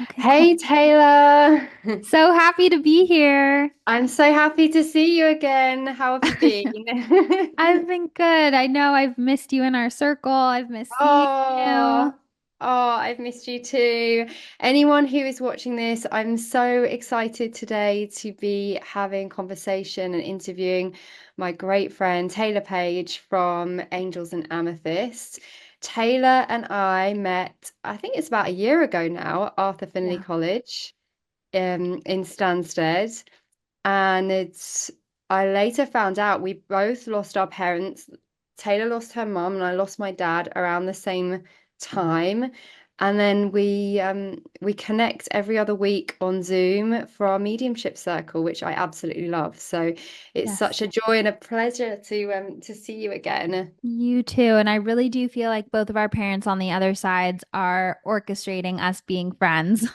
Okay, cool. Hey Taylor, So happy to be here. I'm so happy to see you again. How have you been? I've been good. I know I've missed you in our circle. I've missed seeing Oh, you. I've missed you too. Anyone who is watching this, I'm so excited today to be having conversation and interviewing my great friend Taylor Paige from Angels and Amethyst. Taylor and I met, I think it's about a year ago now, Arthur Findlay Yeah. College, in Stansted. And I later found out we both lost our parents. Taylor lost her mum and I lost my dad around the same time. And then we connect every other week on Zoom for our mediumship circle, which I absolutely love. So it's Yes. such a joy and a pleasure to see you again. You too. And I really do feel like both of our parents on the other sides are orchestrating us being friends.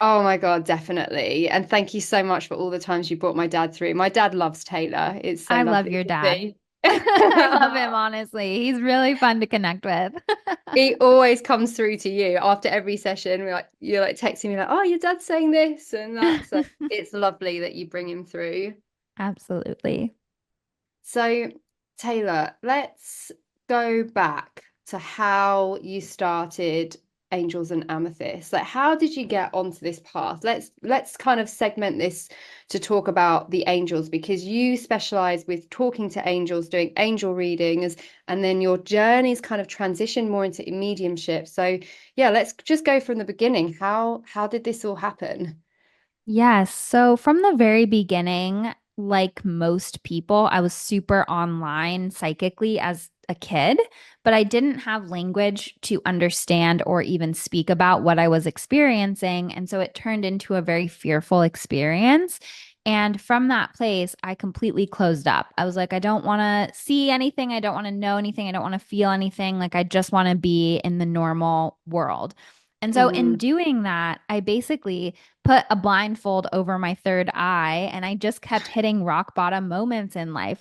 Oh my God, definitely. And thank you so much for all the times you brought my dad through. My dad loves Taylor. It's so I love lovely your to dad. see. I love him, honestly. He's really fun to connect with. He always comes through to you after every session. You're like texting me like, "Oh, your dad's saying this and that." So it's lovely that you bring him through. Absolutely. So Taylor, let's go back to how you started Angels and Amethyst. Like, how did you get onto this path? Let's kind of segment this to talk about the angels because you specialize with talking to angels, doing angel readings, and then your journey's kind of transitioned more into mediumship. So yeah, let's just go from the beginning. How did this all happen? Yes. So from the very beginning, like most people, I was super online psychically as a kid, but I didn't have language to understand or even speak about what I was experiencing. And so it turned into a very fearful experience. And from that place, I completely closed up. I was like, I don't want to see anything. I don't want to know anything. I don't want to feel anything. Like, I just want to be in the normal world. And so, in Hmm. doing that, I basically put a blindfold over my third eye and I just kept hitting rock bottom moments in life.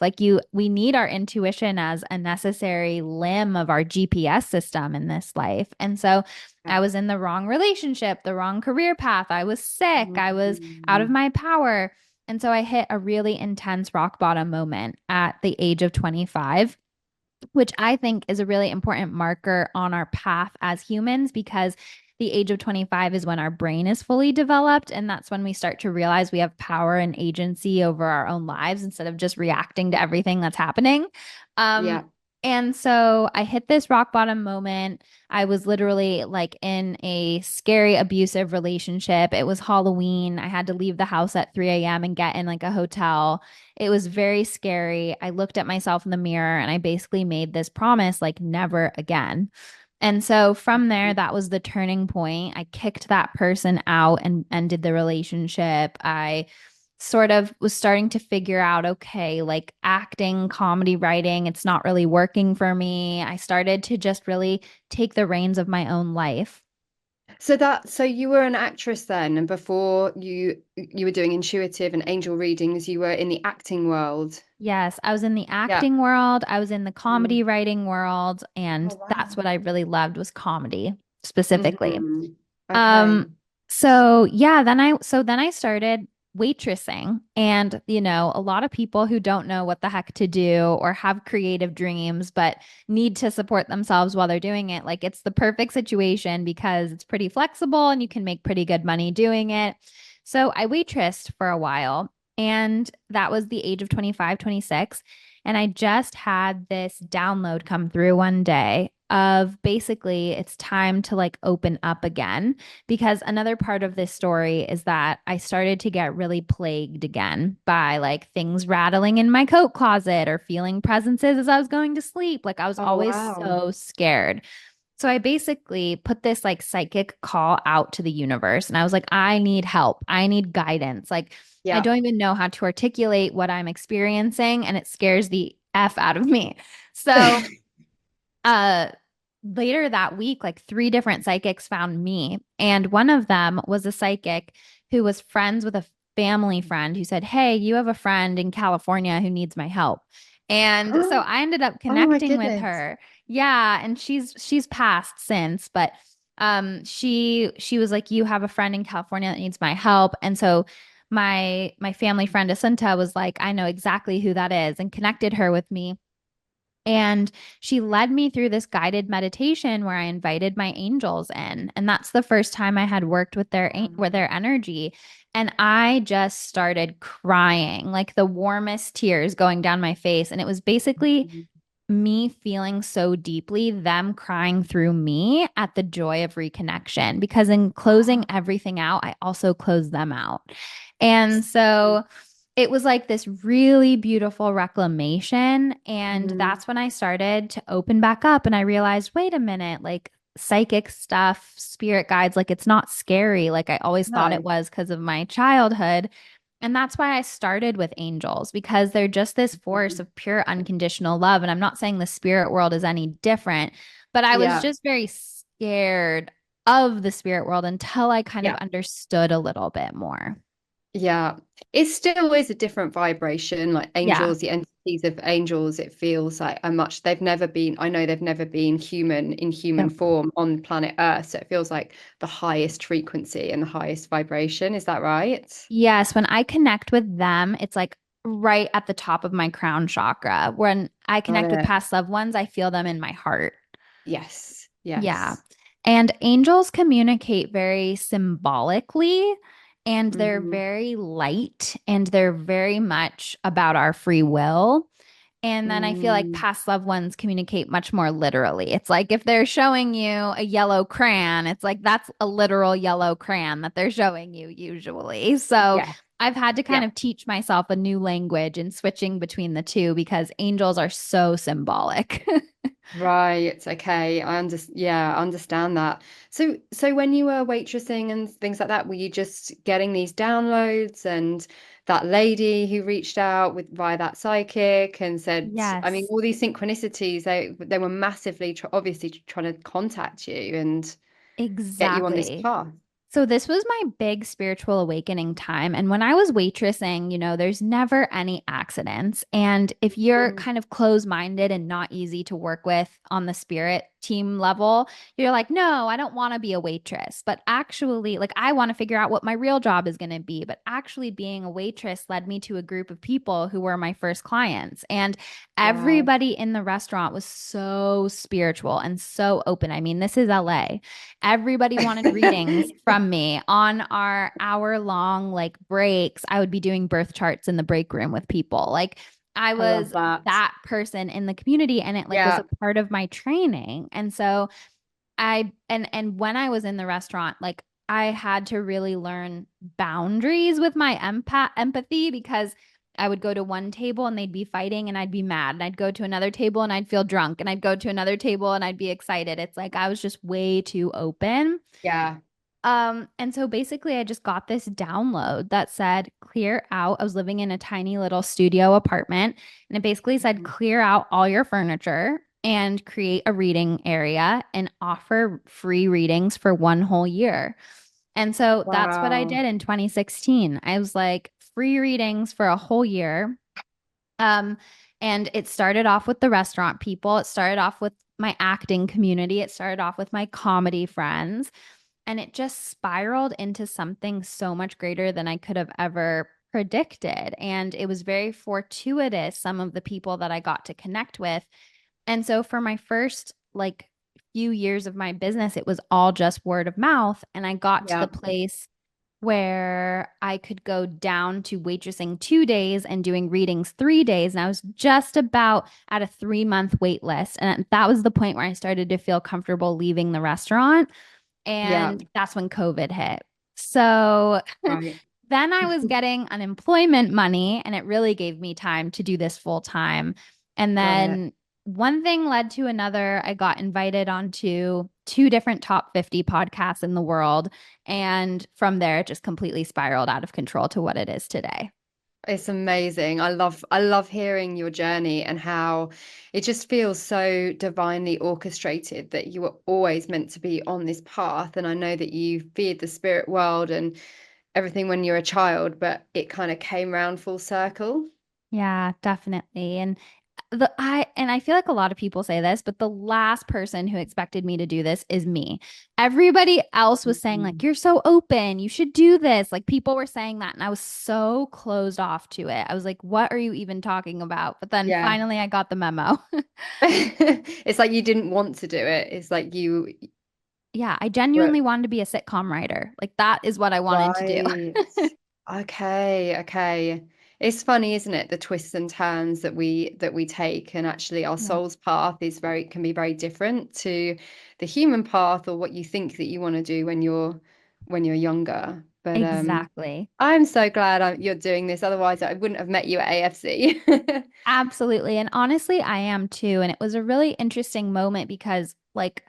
We need our intuition as a necessary limb of our GPS system in this life. And so I was in the wrong relationship, the wrong career path. I was sick. I was out of Mhm. my power. And so I hit a really intense rock bottom moment at the age of 25, which I think is a really important marker on our path as humans because the age of 25 is when our brain is fully developed. And that's when we start to realize we have power and agency over our own lives instead of just reacting to everything that's happening. Um, Yeah. and so I hit this rock bottom moment. I was literally like in a scary, abusive relationship. It was Halloween. I had to leave the house at 3 a.m. and get in like a hotel. It was very scary. I looked at myself in the mirror and I basically made this promise like never again. And so from there, that was the turning point. I kicked that person out and ended the relationship. I sort of was starting to figure out, okay, like acting, comedy writing, it's not really working for me. I started to just really take the reins of my own life. So you were an actress then, and before you were doing intuitive and angel readings, you were in the acting world. Yes, I was in the Yeah. acting world, I was in the Mm. comedy writing world, Oh and that's what wow. I really loved was comedy specifically. Hmm. Um, Okay. so then I started waitressing, and a lot of people who don't know what the heck to do or have creative dreams but need to support themselves while they're doing it, like it's the perfect situation because it's pretty flexible and you can make pretty good money doing it. So I waitressed for a while, and that was the age of 25, 26. And I just had this download come through one day of basically it's time to like open up again, because another part of this story is that I started to get really plagued again by like things rattling in my coat closet or feeling presences as I was going to sleep. Like I was Oh always wow. so scared. So I basically put this like psychic call out to the universe and I was like, I need help. I need guidance. Like, I Yeah. don't even know how to articulate what I'm experiencing and it scares the F out of me. So, uh, later that week, like three different psychics found me. And one of them was a psychic who was friends with a family friend who said, "Hey, you have a friend in California who needs my help." And so I ended up Oh my connecting with goodness. her. Yeah, and she's passed since, but She was like, you have a friend in California that needs my help. And so my family friend Asunta was like, I know exactly who that is, and connected her with me. And she led me through this guided meditation where I invited my angels in. And that's the first time I had worked with their energy. And I just started crying, like the warmest tears going down my face. And it was basically me feeling so deeply, them crying through me at the joy of reconnection. Because in closing everything out, I also closed them out. And so it was like this really beautiful reclamation. And Mhm. that's when I started to open back up. And I realized, wait a minute, like psychic stuff, spirit guides, like it's not scary. Like I always thought it No. was because of my childhood. And that's why I started with angels because they're just this force Mhm. of pure unconditional love. And I'm not saying the spirit world is any different, but I was Yeah. just very scared of the spirit world until I kind of Yeah. understood a little bit more. Yeah. It still is a different vibration. Like Yeah. angels, the entities of angels, it feels like they've never been, I know they've never been human in human Yep. form on planet Earth. So it feels like the highest frequency and the highest vibration. Is that right? Yes, when I connect with them, it's like right at the top of my crown chakra. When I Got connect with it. past loved ones, I feel them in my heart. Yes. Yeah. Yes. And angels communicate very symbolically, and they're Hmm. very light, and they're very much about our free will. And then I feel like Mm. past loved ones communicate much more literally. It's like if they're showing you a yellow crayon, it's like that's a literal yellow crayon that they're showing you usually. So Yeah. I've had to kind Yeah. of teach myself a new language and switching between the two because angels are so symbolic. Right. Okay. I understand that. So when you were waitressing and things like that, were you just getting these downloads and that lady who reached out with via that psychic and said, I mean, Yes. all these synchronicities, they were massively obviously trying to contact you and get you on this Exactly. path. So this was my big spiritual awakening time. And when I was waitressing, there's never any accidents. And if you're Mm. kind of closed-minded and not easy to work with on the spirit team level, you're like, no, I don't want to be a waitress. But actually, like I want to figure out what my real job is going to be. But actually being a waitress led me to a group of people who were my first clients. And Wow. everybody in the restaurant was so spiritual and so open. I mean, this is LA. Everybody wanted readings from me on our hour long like breaks. I would be doing birth charts in the break room with people. Like I I love was that. that person in the community and it like was a Yeah. part of my training. And so and when I was in the restaurant, like I had to really learn boundaries with my empathy because I would go to one table and they'd be fighting and I'd be mad. And I'd go to another table and I'd feel drunk. And I'd go to another table and I'd be excited. It's like I was just way too open. Yeah. And so basically I just got this download that said clear out. I was living in a tiny little studio apartment, and it basically said Mhm. clear out all your furniture and create a reading area and offer free readings for one whole year. And so that's what I Wow. did in 2016. I was like free readings for a whole year. Um, and it started off with the restaurant people. It started off with my acting community. It started off with my comedy friends. And it just spiraled into something so much greater than I could have ever predicted. And it was very fortuitous, some of the people that I got to connect with. And so for my first like few years of my business, it was all just word of mouth. And I got to the Yeah. place where I could go down to waitressing 2 days and doing readings 3 days. And I was just about at a 3 month wait list. And that was the point where I started to feel comfortable leaving the restaurant. Yeah. And that's when COVID hit. So Right. then I was getting unemployment money, and it really gave me time to do this full time. And Got it. then one thing led to another. I got invited onto two different top 50 podcasts in the world. And from there, it just completely spiraled out of control to what it is today. It's amazing. I love hearing your journey and how it just feels so divinely orchestrated that you were always meant to be on this path. And I know that you feared the spirit world and everything when you're a child, but it kind of came round full circle. Yeah, definitely. And I feel like a lot of people say this, but the last person who expected me to do this is me. Everybody else was saying like Mhm. you're so open, you should do this. Like people were saying that and I was so closed off to it. I was like, what are you even talking about? But then Yeah. finally I got the memo. It's like you didn't want to do it. It's like you Yeah, I were genuinely wanted to be a sitcom writer. Like that is what I wanted to do. right. Okay, okay. It's funny, isn't it? The twists and turns that we take, and actually our Yeah, soul's path is very can be very different to the human path or what you think that you want to do when you're younger. But exactly. I'm so glad you're doing this. Otherwise, I wouldn't have met you at AFC. Absolutely. And honestly, I am too. And it was a really interesting moment because, like,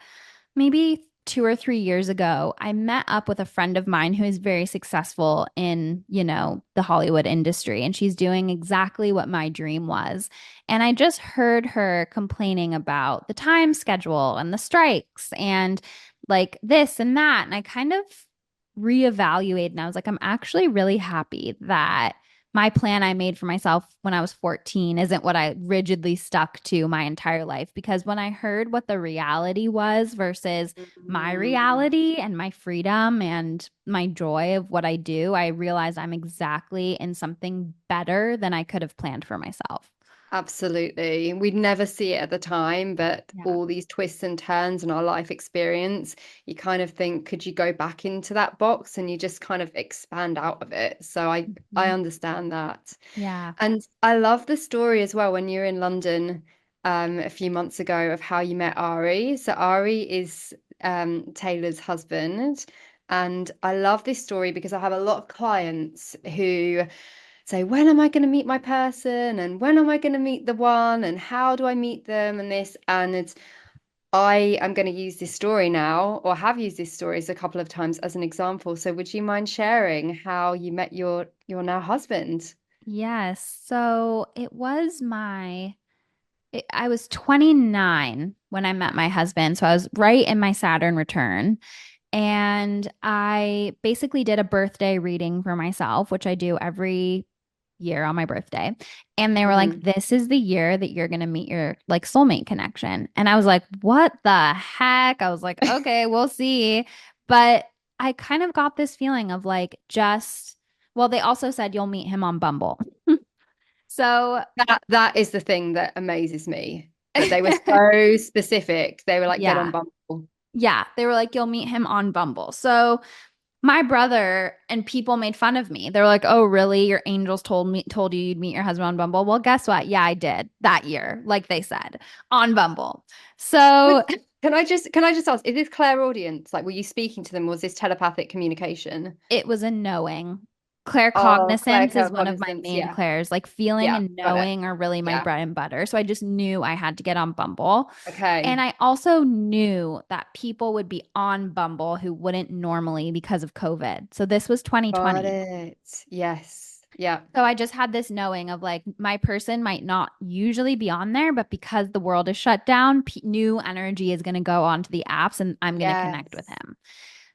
maybe 2 or 3 years ago, I met up with a friend of mine who is very successful in, the Hollywood industry. And she's doing exactly what my dream was. And I just heard her complaining about the time schedule and the strikes and like this and that. And I kind of reevaluated and I was like, I'm actually really happy that my plan I made for myself when I was 14 isn't what I rigidly stuck to my entire life. Because when I heard what the reality was versus my Mm. reality and my freedom and my joy of what I do, I realized I'm exactly in something better than I could have planned for myself. Absolutely. We'd never see it at the time, but Yeah. all these twists and turns in our life experience, you kind of think, could you go back into that box? And you just kind of expand out of it. So I Mhm. understand that. Yeah. And I love the story as well when you were in London a few months ago of how you met Ari. So Ari is Taylor's husband. And I love this story because I have a lot of clients who say, when am I going to meet my person? And when am I going to meet the one? And how do I meet them? And this. I am going to use this story now, or have used this stories a couple of times as an example. So would you mind sharing how you met your now husband? Yes. So I was 29 when I met my husband. So I was right in my Saturn return. And I basically did a birthday reading for myself, which I do every year on my birthday. And they were like, Hmm. this is the year that you're going to meet your like soulmate connection. And I was like, what the heck? I was like, okay, we'll see. But I kind of got this feeling of like well, they also said you'll meet him on Bumble. So That is the thing that amazes me, that they were so specific. They were like, get on yeah. Bumble. Yeah, they were like, you'll meet him on Bumble. So my brother and people made fun of me. They were like, "Oh, really? Your angels told you you'd meet your husband on Bumble." Well, guess what? Yeah, I did that year, like they said, on Bumble. But So can I just ask, is this clairaudience? Like, were you speaking to them? Was this telepathic communication? it was a knowing. Oh, Claircognizance is one of my cognizance. main Yeah. clairs. Like feeling Yeah. and Got it. knowing are really my Yeah. bread and butter. So I just knew I had to get on Bumble. And Okay. I also knew that people would be on Bumble who wouldn't normally because of COVID. So this was Got 2020. it. Yes. Yeah. So I just had this knowing of like my person might not usually be on there, but because the world is shut down, new energy is going to go onto the apps and I'm going to connect with Yes. him.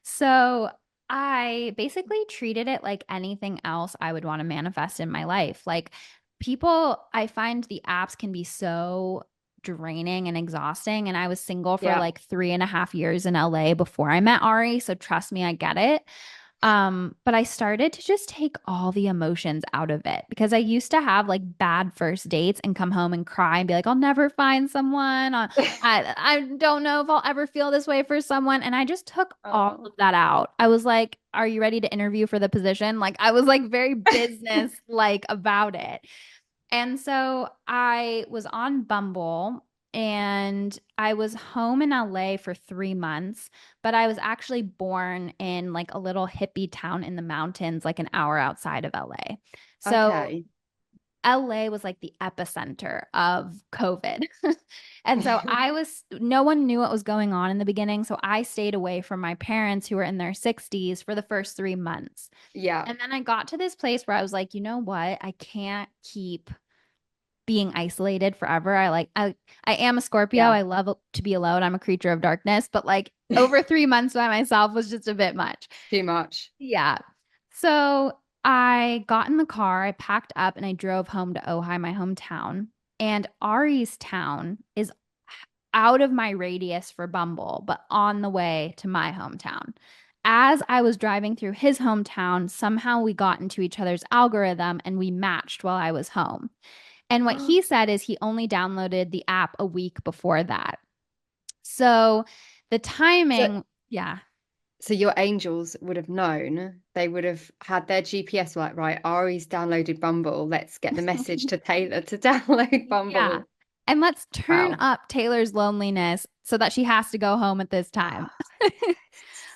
So I basically treated it like anything else I would want to manifest in my life. Like I find the apps can be so draining and exhausting. And I was single for Yeah. like 3.5 years in LA before I met Ari. So trust me, I get it. But I started to just take all the emotions out of it because I used to have like bad first dates and come home and cry and be like, I'll never find someone. I don't know if I'll ever feel this way for someone. And I just took all Oh. of that out. I was like, are you ready to interview for the position? Like I was like very business like about it. And so I was on Bumble and I was home in LA for 3 months, but I was actually born in like a little hippie town in the mountains, like an hour outside of LA. So Okay. LA was like the epicenter of COVID. And so no one knew what was going on in the beginning. So I stayed away from my parents who were in their 60s for the first 3 months. Yeah. And then I got to this place where I was like, you know what? I can't keep being isolated forever. I am a Scorpio. Yeah. I love to be alone. I'm a creature of darkness, but like over 3 months by myself was just a bit much. Too much. Yeah. So I got in the car, I packed up and I drove home to Ojai, my hometown. And Ari's town is out of my radius for Bumble, but on the way to my hometown. As I was driving through his hometown, somehow we got into each other's algorithm and we matched while I was home. And what he said is he only downloaded the app a week before that. So the So, timing, yeah. so your angels would have known. They would have had their GPS like, right, Ari's downloaded Bumble. Let's get the message to Taylor to download Yeah. Bumble. And let's turn Wow. up Taylor's loneliness so that she has to go home at this time.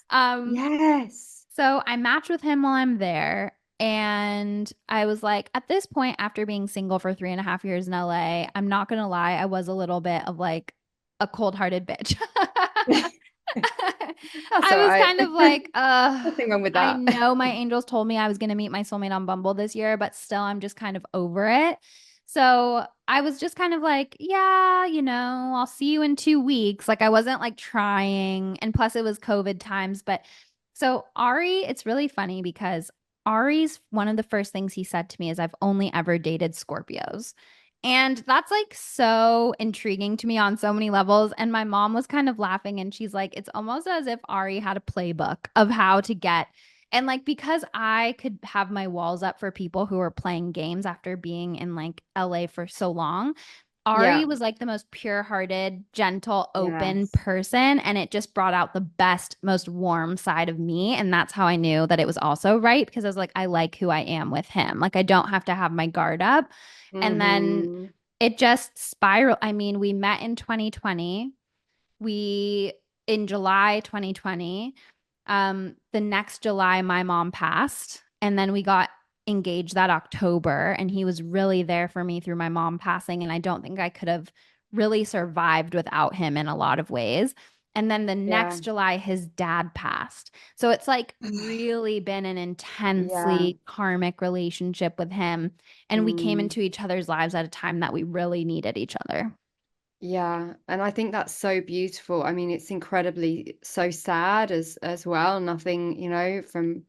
Ah, um, yes. so I matched with him while I'm there. And I was like, at this point, after being single for 3.5 years in LA, I'm not gonna lie, I was a little bit of like a cold-hearted bitch. That's I all was right. kind of like, Nothing wrong with I that. know my angels told me I was gonna meet my soulmate on Bumble this year, but still I'm just kind of over it. So I was just kind of like, yeah, I'll see you in 2 weeks. Like I wasn't like trying. And plus it was COVID times. But so Ari, it's really funny because Ari's one of the first things he said to me is, I've only ever dated Scorpios. And that's like so intriguing to me on so many levels. And my mom was kind of laughing and she's like, it's almost as if Ari had a playbook of how to get. And like, because I could have my walls up for people who are playing games after being in like LA for so long, Ari Yeah. was like the most pure-hearted, gentle, open Yes. person. And it just brought out the best, most warm side of me. And that's how I knew that it was also right because I was like, I like who I am with him. Like, I don't have to have my guard up. And then Hmm. it just spiraled. I mean, we met in 2020. We in July 2020. The next July, my mom passed, and then we got engaged that October, and he was really there for me through my mom passing. And I don't think I could have really survived without him in a lot of ways. And then the Yeah. next July, his dad passed. So it's like really been an Yeah. intensely karmic relationship with him. And we came Mm. into each other's lives at a time that we really needed each other. Yeah. And I think that's so beautiful. I mean, it's incredibly so sad as well. Nothing, from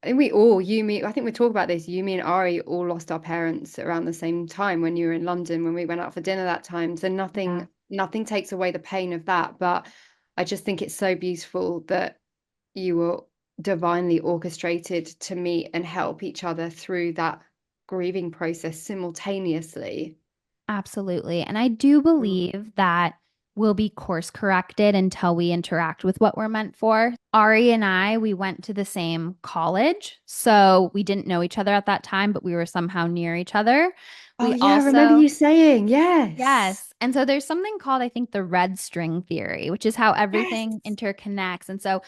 I think we all, you, me, I think we talk about this. You, me, and Ari all lost our parents around the same time when you were in London, when we went out for dinner that time. So Yeah. nothing takes away the pain of that. But I just think it's so beautiful that you were divinely orchestrated to meet and help each other through that grieving process simultaneously. Absolutely. And I do Mm. believe that we'll be course corrected until we interact with what we're meant for. Ari and I, we went to the same college. So we didn't know each other at that time, but we were somehow near each other. Oh, We yeah, I remember also, you saying, yes. yes. And so there's something called, I think, the red string theory, which is how everything Yes. interconnects. And so,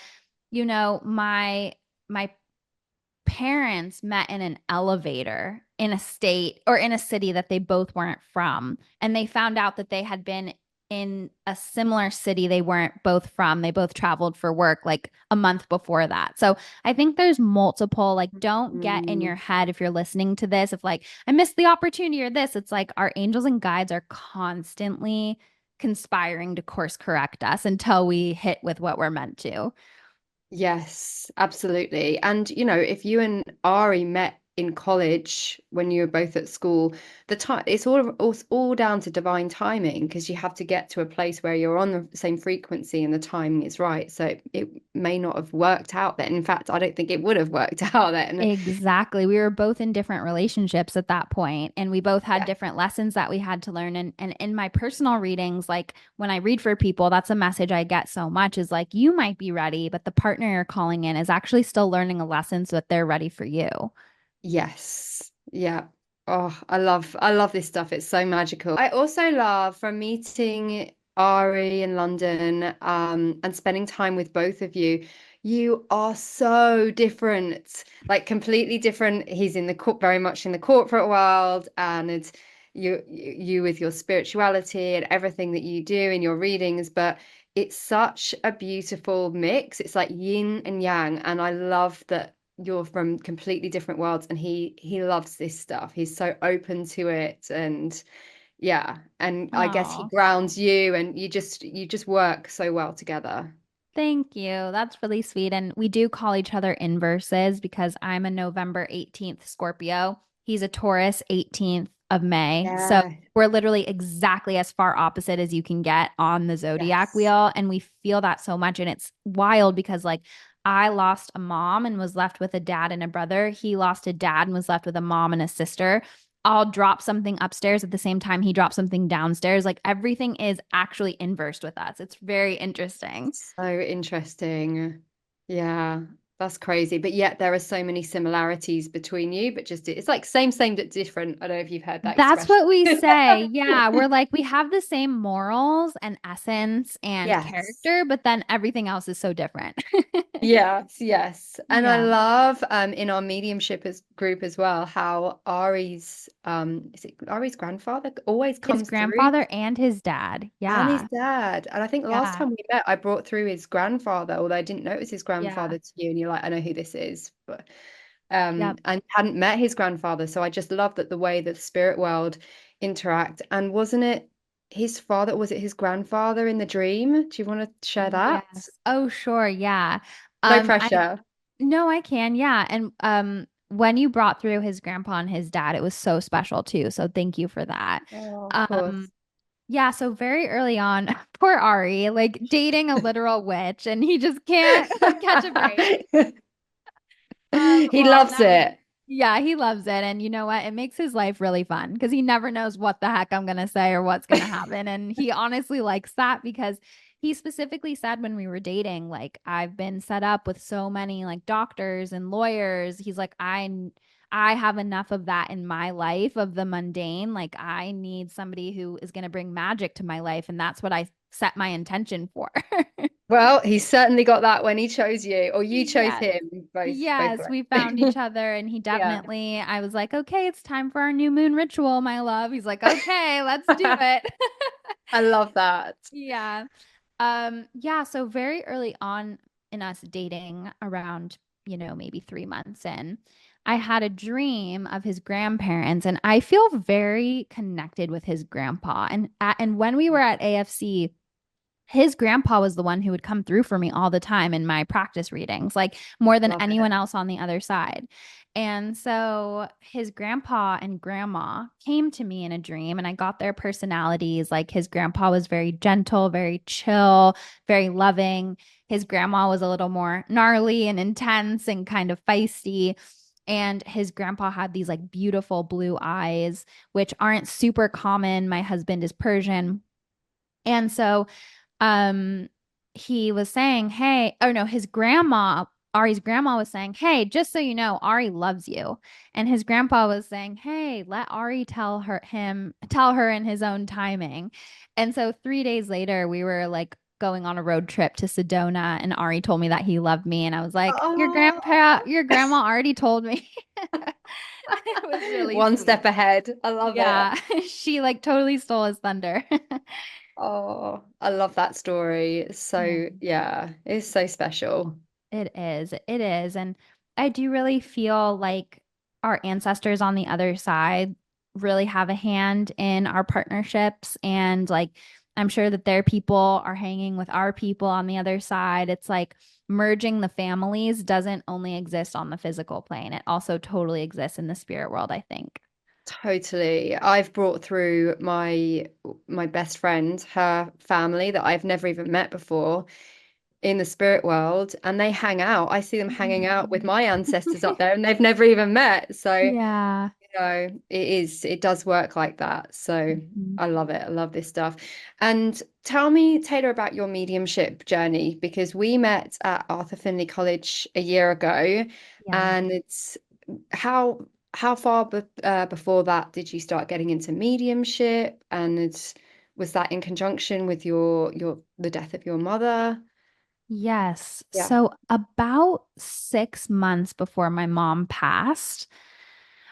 my parents met in an elevator in a state or in a city that they both weren't from. And they found out that they had been in a similar city they weren't both from. They both traveled for work like a month before that. So I think there's multiple, like, don't get in Mm, your head if you're listening to this, if like, I missed the opportunity or this. It's like our angels and guides are constantly conspiring to course correct us until we hit with what we're meant to. yes, absolutely. And if you and Ari met in college when you were both at school, the time it's all down to divine timing because you have to get to a place where you're on the same frequency and the timing is right. So it may not have worked out then. In fact, I don't think it would have worked out then. Exactly. We were both in different relationships at that point, and we both had Yeah. different lessons that we had to learn. And in my personal readings, like when I read for people, that's a message I get so much is like, you might be ready, but the partner you're calling in is actually still learning a lesson so that they're ready for you. Yes. Yeah. Oh, I love this stuff. It's so magical. I also love from meeting Ari in London, and spending time with both of you. You are so different, like completely different. He's very much in the corporate world, and it's you with your spirituality and everything that you do in your readings, but it's such a beautiful mix. It's like yin and yang, and I love that you're from completely different worlds and he loves this stuff. He's so open to it, and yeah, and I guess he Oh, grounds you, and you just work so well together. thank you. That's really sweet. And we do call each other inverses because I'm a November 18th Scorpio. He's a Taurus 18th of May. So Yeah. we're literally exactly as far opposite as you can get on the zodiac Yes. wheel. And we feel that so much. And it's wild because, like, I lost a mom and was left with a dad and a brother. He lost a dad and was left with a mom and a sister. I'll drop something upstairs at the same time he drops something downstairs. Like everything is actually inversed with us. It's very interesting. So interesting. Yeah, that's crazy. But yet there are so many similarities between you, but just it's like same, but different. I don't know if you've heard that That's expression. what we say. Yeah, we're like, we have the same morals and essence and Yes. character, but then everything else is so different. Yes, yes. And I Yeah. love in our mediumship as group as well how Ari's is it Ari's grandfather always His comes through grandfather and his dad. and his Yeah. dad. And I think the last Yeah. time we met I brought through his grandfather, although I didn't know it was his Yeah. grandfather to you and you're like, I know who this is. But Yep. and hadn't met his grandfather. So I just love that the way that the spirit world interact. And wasn't it his father, was it his grandfather in the dream? Do you want to share that? Yes. Oh, sure. Yeah. No I pressure. no, I can. Yeah. And when you brought through his grandpa and his dad, it was so special too. So thank you for that. Oh, of Um course. Yeah, so very early on, poor Ari, like dating a literal witch, and he just can't catch a break. He Well, loves now, it. yeah, he loves it. And you know what? It makes his life really fun because he never knows what the heck I'm gonna say or what's gonna happen. And he honestly likes that because he specifically said when we were dating, like, I've been set up with so many like doctors and lawyers. He's like, I have enough of that in my life of the mundane. Like, I need somebody who is gonna bring magic to my life, and that's what I set my intention for. Well, he certainly got that when he chose you, or you chose Yes. him. Both Yes, we found correct. each other and he Yeah. definitely, I was like, okay, it's time for our new moon ritual, my love. He's like, okay, let's do it. I love that. Yeah. Yeah, so very early on in us dating around, maybe 3 months in, I had a dream of his grandparents and I feel very connected with his grandpa. And when we were at AFC, his grandpa was the one who would come through for me all the time in my practice readings, like more than Love it. anyone else on the other side. And so his grandpa and grandma came to me in a dream, and I got their personalities. Like his grandpa was very gentle, very chill, very loving. His grandma was a little more gnarly and intense and kind of feisty. And his grandpa had these like beautiful blue eyes, which aren't super common. My husband is Persian. And so um he was saying, hey, oh no, his grandma, Ari's grandma was saying, hey, just so you know, Ari loves you. And his grandpa was saying, hey, let Ari tell her in his own timing. And so 3 days later, we were like going on a road trip to Sedona, and Ari told me that he loved me. And I was like, Oh, your grandma already told me. It was really one sweet. step ahead. I love it. Yeah, she like totally stole his thunder. Oh, I love that story. Yeah. So, yeah, it's so special. It is. It is. And I do really feel like our ancestors on the other side really have a hand in our partnerships. And like, I'm sure that their people are hanging with our people on the other side. It's like merging the families doesn't only exist on the physical plane, it also totally exists in the spirit world, I think. Totally. I've brought through my best friend, her family that I've never even met before in the spirit world, and they hang out. I see them hanging out with Mhm. my ancestors up there, and they've never even met. So, Yeah. it does work like that. So Mhm. I love it. I love this stuff. And tell me, Taylor, about your mediumship journey, because we met at Arthur Findlay College a year ago, Yeah. and it's how far before that did you start getting into mediumship, and was that in conjunction with your the death of your mother? Yes. Yeah. So about 6 months before my mom passed,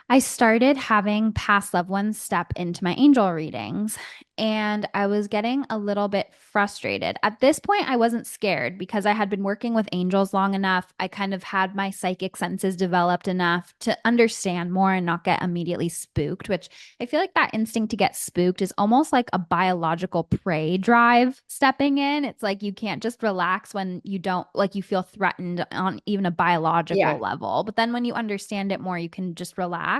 I started having past loved ones step into my angel readings, and I was getting a little bit frustrated. At this point, I wasn't scared because I had been working with angels long enough. I kind of had my psychic senses developed enough to understand more and not get immediately spooked, which I feel like that instinct to get spooked is almost like a biological prey drive stepping in. It's like you can't just relax when you don't, like, you feel threatened on even a biological Yeah. level. But then when you understand it more, you can just relax.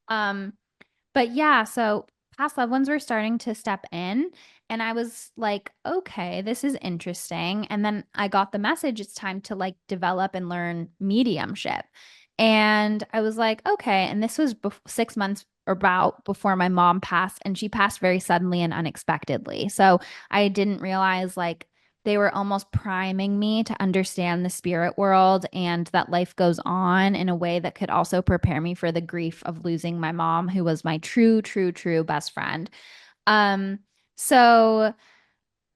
Um, But yeah, so past loved ones were starting to step in, and I was like, okay, this is interesting. And then I got the message it's time to like develop and learn mediumship. And I was like, okay. And this was 6 months about before my mom passed, and she passed very suddenly and unexpectedly. So I didn't realize like they were almost priming me to understand the spirit world and that life goes on in a way that could also prepare me for the grief of losing my mom, who was my true, true, true best friend. Um, so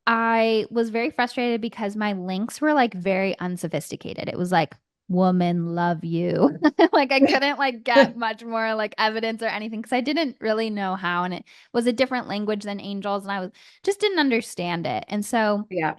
I was very frustrated because my links were like very unsophisticated. It was like, woman, love you. Like I couldn't like get much more like evidence or anything because I didn't really know how. And it was a different language than angels, and I was just didn't understand it. And so Yeah.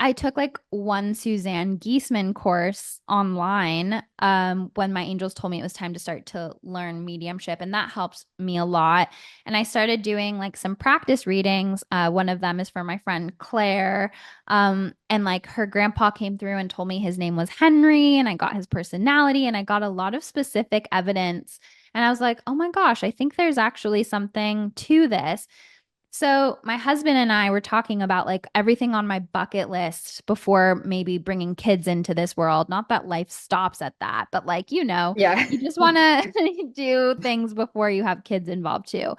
I took like one Suzanne Geisman course online when my angels told me it was time to start to learn mediumship, and that helps me a lot. And I started doing like some practice readings. One of them is for my friend Claire, and like her grandpa came through and told me his name was Henry, and I got his personality, and I got a lot of specific evidence. And I was like, oh my gosh, I think there's actually something to this. So, my husband and I were talking about like everything on my bucket list before maybe bringing kids into this world. Not that life stops at that, but like, Yeah. you just want to do things before you have kids involved too.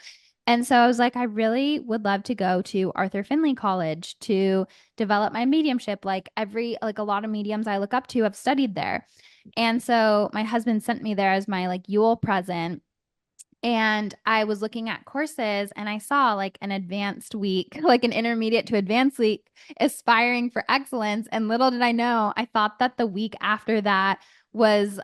And so I was like, I really would love to go to Arthur Findlay College to develop my mediumship. Like a lot of mediums I look up to have studied there. And so my husband sent me there as my like Yule present, and I was looking at courses and I saw like an advanced week, like an intermediate to advanced week, aspiring for excellence. And little did I know, I thought that the week after that was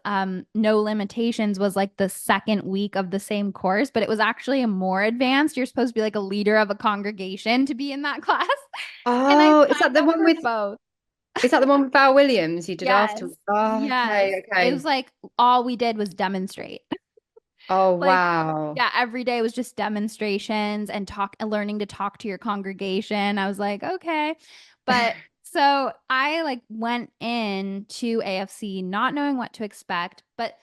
no limitations, was like the second week of the same course, but it was actually a more advanced. You're supposed to be like a leader of a congregation to be in that class. And I Oh, is that signed the up one for with both. Val Williams you did Yes. after? Oh, Yes. okay, It was okay. like all we did was demonstrate. Oh, Like, wow. yeah, every day was just demonstrations and learning to talk to your congregation. I was like, okay. But so I like went in to AFC not knowing what to expect, but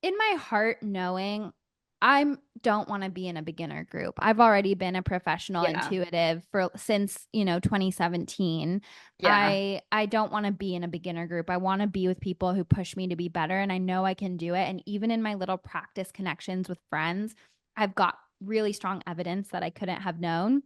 in my heart knowing I don't want to be in a beginner group. I've already been a professional Yeah, intuitive for since, 2017. yeah, I don't want to be in a beginner group. I want to be with people who push me to be better, and I know I can do it. And even in my little practice connections with friends, I've got really strong evidence that I couldn't have known.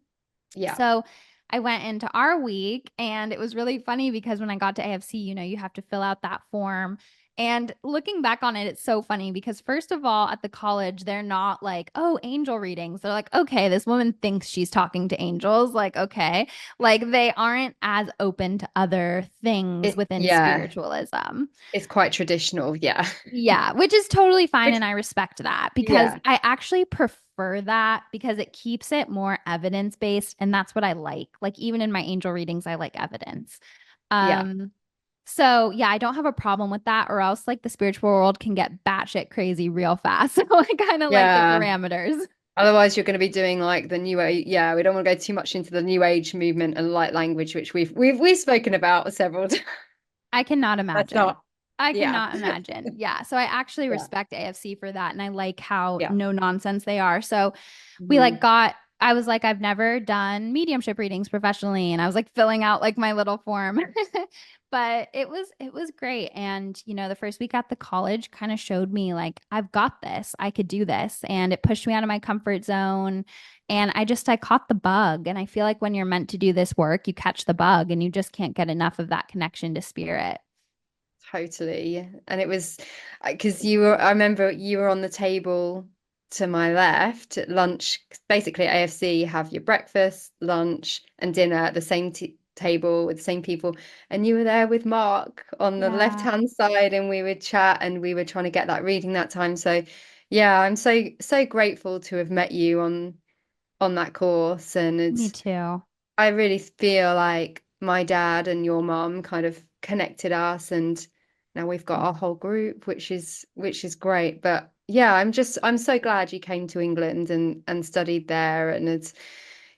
yeah, So I went into our week, and it was really funny because when I got to AFC, you have to fill out that form. And looking back on it, it's so funny because, first of all, at the college, they're not like, oh, angel readings. They're like, okay, this woman thinks she's talking to angels. Like, okay. Like, they aren't as open to other things within yeah. spiritualism. It's quite traditional. Yeah, Yeah, which is totally fine. which And I respect that because yeah, I actually prefer that because it keeps it more evidence based. And that's what I like. Like, even in my angel readings, I like evidence. yeah, Um, so yeah, I don't have a problem with that, or else like the spiritual world can get batshit crazy real fast. So I kind of like the yeah. parameters. Otherwise, you're going to be doing like the new age. Yeah, we don't want to go too much into the new age movement and light language, which we've spoken about several times. I cannot That's imagine. not. I Yeah, cannot imagine. Yeah. So I actually yeah, respect AFC for that. And I like how yeah. no nonsense they are. So we like Mhm. I was like, I've never done mediumship readings professionally. And I was like filling out like my little form. But it was great. And the first week at the college kind of showed me like, I've got this. I could do this. And it pushed me out of my comfort zone. And I caught the bug. And I feel like when you're meant to do this work, you catch the bug and you just can't get enough of that connection to spirit. Totally. And it was because I remember you were on the table to my left at lunch. Basically, at AFC, have your breakfast, lunch, and dinner at the same t table with the same people. And you were there with Mark on the Yeah, left-hand side, and we would chat and we were trying to get that reading that time. So, yeah, I'm so grateful to have met you on that course. And me it's too. I really feel like my dad and your mom kind of connected us, and now we've got our whole group, which is great. But yeah, I'm so glad you came to England and studied there. And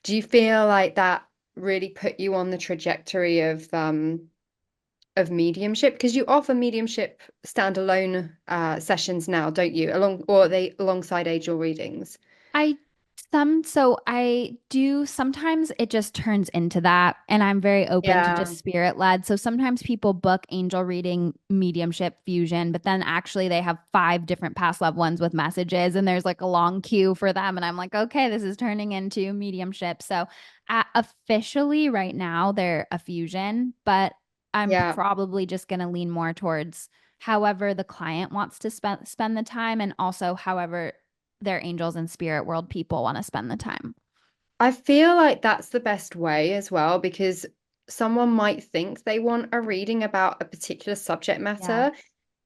do you feel like that really put you on the trajectory of mediumship? Because you offer mediumship standalone sessions now, don't you? Alongside angel readings. I so I do sometimes it just turns into that, and I'm very open to Yeah. just spirit led. So sometimes people book angel reading, mediumship, fusion, but then actually they have five different past loved ones with messages, and there's like a long queue for them, and I'm like, okay, this is turning into mediumship. So officially right now they're a fusion, but I'm Yeah. probably just going to lean more towards however the client wants to spend the time, and also however their angels and spirit world people want to spend the time. I feel like that's the best way as well because someone might think they want a reading about a particular subject Yeah. matter.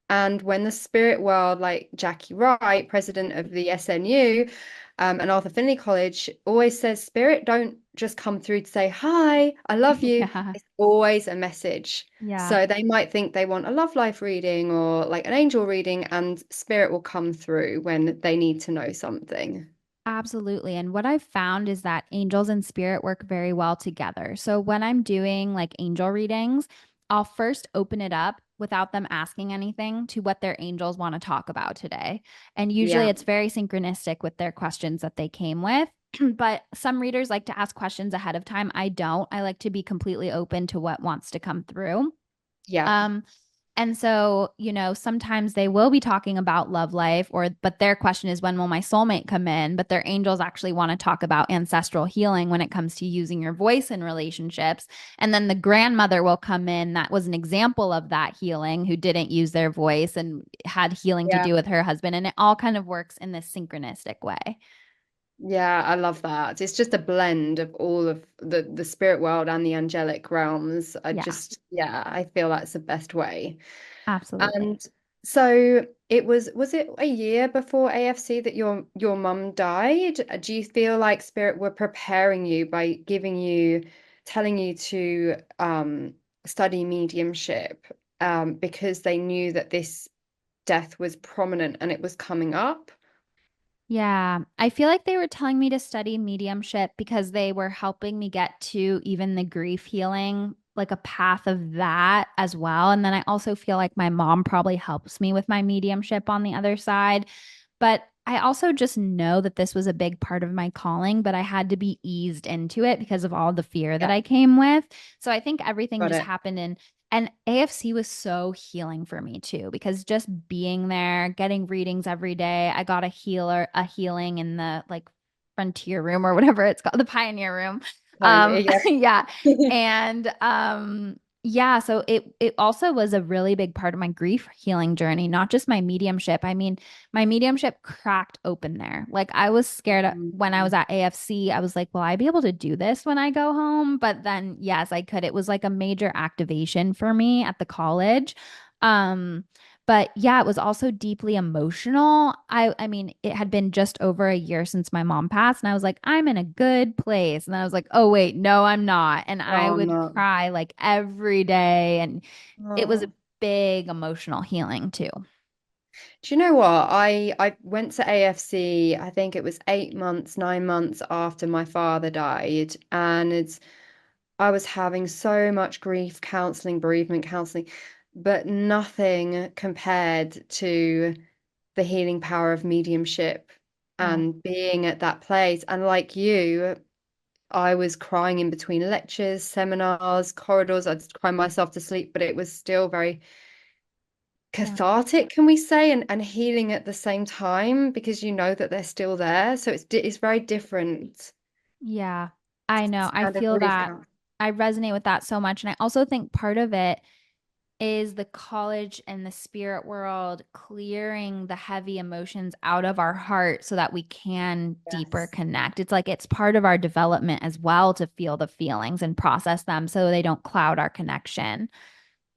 And when the spirit world, like Jackie Wright, president of the SNU, and Arthur Findlay College, always says spirit don't just come through to say, hi, I love you. Yeah. It's always a message. Yeah. So they might think they want a love life reading or like an angel reading, and spirit will come through when they need to know something. Absolutely. And what I've found is that angels and spirit work very well together. So when I'm doing like angel readings, I'll first open it up without them asking anything to what their angels want to talk about today. And usually Yeah. it's very synchronistic with their questions that they came with. But some readers like to ask questions ahead of time. I don't. I like to be completely open to what wants to come through. Yeah. Um, and so, sometimes they will be talking about love life, but their question is, when will my soulmate come in? But their angels actually want to talk about ancestral healing when it comes to using your voice in relationships. And then the grandmother will come in that was an example of that healing, who didn't use their voice and had healing to Yeah. do with her husband. And it all kind of works in this synchronistic way. Yeah, I love that. It's just a blend of all of the spirit world and the angelic realms. Yeah, Yeah, I feel that's the best way. absolutely. And so was it a year before AFC that your mum died? Do you feel like spirit were preparing you by telling you to study mediumship because they knew that this death was prominent and it was coming up? Yeah, I feel like they were telling me to study mediumship because they were helping me get to even the grief healing, like a path of that as well. And then I also feel like my mom probably helps me with my mediumship on the other side. But I also just know that this was a big part of my calling, but I had to be eased into it because of all the fear that Yeah, I came with. So I think everything got just it. happened in, and AFC was so healing for me too, because just being there, getting readings every day, I got a healing in the like frontier room or whatever it's called, the pioneer room. Pioneer, yeah. Yeah. And yeah, so it also was a really big part of my grief healing journey, not just my mediumship. I mean, my mediumship cracked open there. Like I was scared when I was Mhm. at AFC. I was like, will I be able to do this when I go home? But then, yes, I could. It was like a major activation for me at the college. Um, but yeah, it was also deeply emotional. I mean, it had been just over a year since my mom passed, and I was like, I'm in a good place. And then I was like, oh wait, no, I'm not. And I Oh would no. cry like every day, and it was a Oh. big emotional healing too. Do you know what? I went to AFC, I think it was 8 months, 9 months after my father died, and I was having so much grief counseling, bereavement counseling, but nothing compared to the healing power of mediumship Yeah. and being at that place. And like you, I was crying in between lectures, seminars, corridors. I'd cry myself to sleep, but it was still very Yeah. cathartic, can we say, and healing at the same time because you know that they're still there. So it's very different. Yeah, I know. It's I kind of feel relief that. count. I resonate with that so much. And I also think part of it is the college and the spirit world clearing the heavy emotions out of our heart so that we can deeper Yes. connect. It's like it's part of our development as well to feel the feelings and process them so they don't cloud our connection.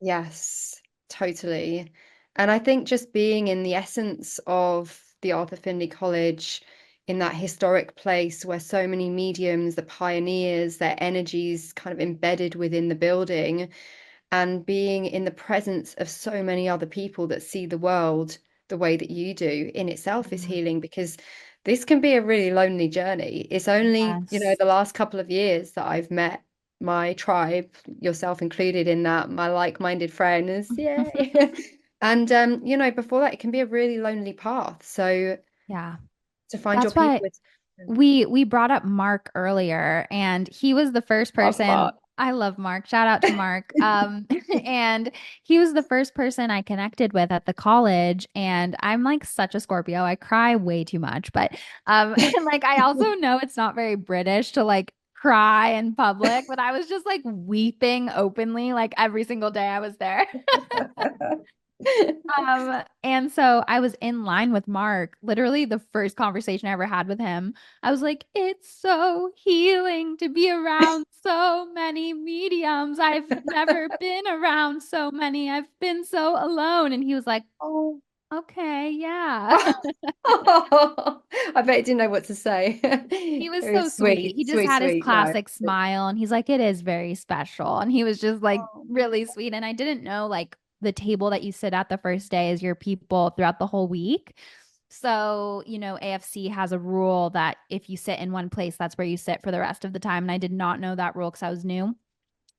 Yes, totally. And I think just being in the essence of the Arthur Findlay College, in that historic place where so many mediums, the pioneers, their energies kind of embedded within the building, and being in the presence of so many other people that see the world the way that you do in itself is Mm. healing because this can be a really lonely journey. It's only, Yes. the last couple of years that I've met my tribe, yourself included in that, my like-minded friends. Yay. And before that it can be a really lonely path. So Yeah. to find your That's why people, we brought up Mark earlier, and he was the first Love person. Mark. I love Mark. Shout out to Mark. And he was the first person I connected with at the college. And I'm like such a Scorpio. I cry way too much, but and like I also know it's not very British to like cry in public, but I was just like weeping openly like every single day I was there. And so I was in line with Mark, literally the first conversation I ever had with him. I was like, it's so healing to be around so many mediums. I've never been around so many. I've been so alone. And he was like, Oh. okay, yeah. I bet he didn't know what to say. He was It so was sweet. He sweet, just sweet, had his sweet. No. classic smile and he's like, it is very special. And he was just like Oh. really sweet. And I didn't know like the table that you sit at the first day is your people throughout the whole week. So, AFC has a rule that if you sit in one place, that's where you sit for the rest of the time. And I did not know that rule because I was new,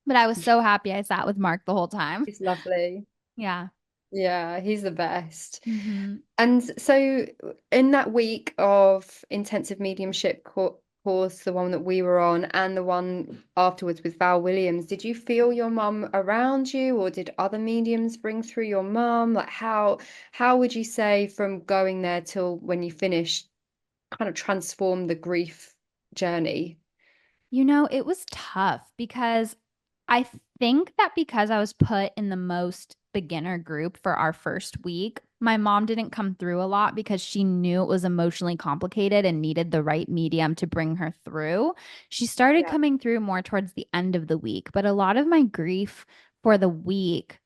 but I was so happy I sat with Mark the whole time. He's lovely. Yeah. Yeah, he's the best. Hmm. And so, in that week of intensive mediumship course, the one that we were on, and the one afterwards with Val Williams, did you feel your mum around you, or did other mediums bring through your mum? Like, how would you say from going there till when you finished, kind of transform the grief journey? It was tough because I think that because I was put in the most beginner group for our first week, my mom didn't come through a lot because she knew it was emotionally complicated and needed the right medium to bring her through. She started Yeah. coming through more towards the end of the week, but a lot of my grief for the week